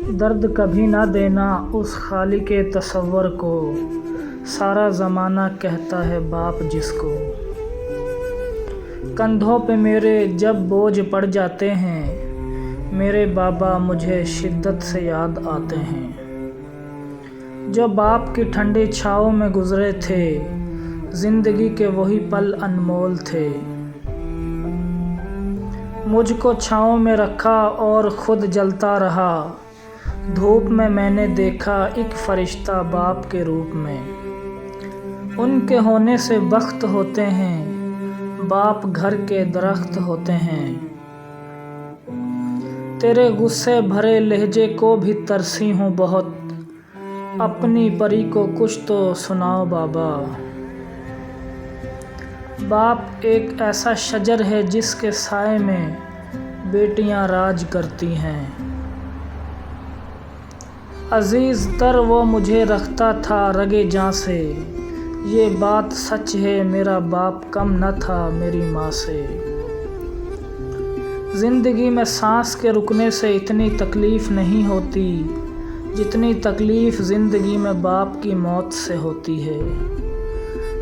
درد کبھی نہ دینا اس خالق تصور کو، سارا زمانہ کہتا ہے باپ جس کو۔ کندھوں پہ میرے جب بوجھ پڑ جاتے ہیں، میرے بابا مجھے شدت سے یاد آتے ہیں۔ جو باپ کی ٹھنڈی چھاؤں میں گزرے تھے، زندگی کے وہی پل انمول تھے۔ مجھ کو چھاؤں میں رکھا اور خود جلتا رہا، دھوپ میں نے دیکھا ایک فرشتہ باپ کے روپ میں۔ ان کے ہونے سے بخت ہوتے ہیں، باپ گھر کے درخت ہوتے ہیں۔ تیرے غصے بھرے لہجے کو بھی ترسی ہوں بہت، اپنی پری کو کچھ تو سناؤ بابا۔ باپ ایک ایسا شجر ہے جس کے سائے میں بیٹیاں راج کرتی ہیں۔ عزیز تر وہ مجھے رکھتا تھا رگے جاں سے، یہ بات سچ ہے میرا باپ کم نہ تھا میری ماں سے۔ زندگی میں سانس کے رکنے سے اتنی تکلیف نہیں ہوتی، جتنی تکلیف زندگی میں باپ کی موت سے ہوتی ہے۔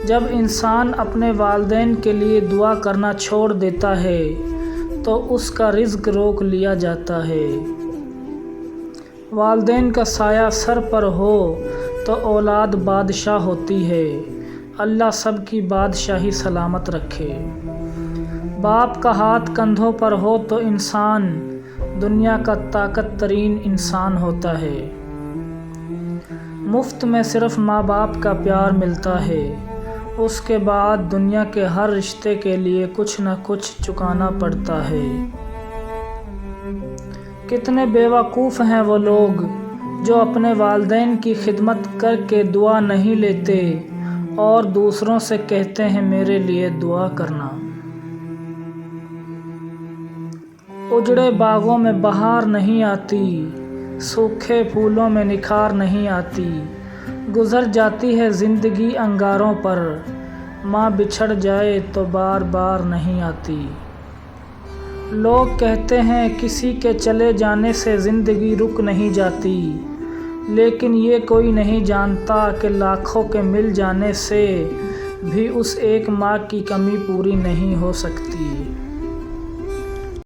جب انسان اپنے والدین کے لیے دعا کرنا چھوڑ دیتا ہے تو اس کا رزق روک لیا جاتا ہے۔ والدین کا سایہ سر پر ہو تو اولاد بادشاہ ہوتی ہے، اللہ سب کی بادشاہی سلامت رکھے۔ باپ کا ہاتھ کندھوں پر ہو تو انسان دنیا کا طاقت ترین انسان ہوتا ہے۔ مفت میں صرف ماں باپ کا پیار ملتا ہے، اس کے بعد دنیا کے ہر رشتے کے لیے کچھ نہ کچھ چکانا پڑتا ہے۔ کتنے بے وقوف ہیں وہ لوگ جو اپنے والدین کی خدمت کر کے دعا نہیں لیتے اور دوسروں سے کہتے ہیں میرے لیے دعا کرنا۔ اجڑے باغوں میں بہار نہیں آتی، سوکھے پھولوں میں نکھار نہیں آتی، گزر جاتی ہے زندگی انگاروں پر، ماں بچھڑ جائے تو بار بار نہیں آتی۔ لوگ کہتے ہیں کسی کے چلے جانے سے زندگی رک نہیں جاتی، لیکن یہ کوئی نہیں جانتا کہ لاکھوں کے مل جانے سے بھی اس ایک ماں کی کمی پوری نہیں ہو سکتی۔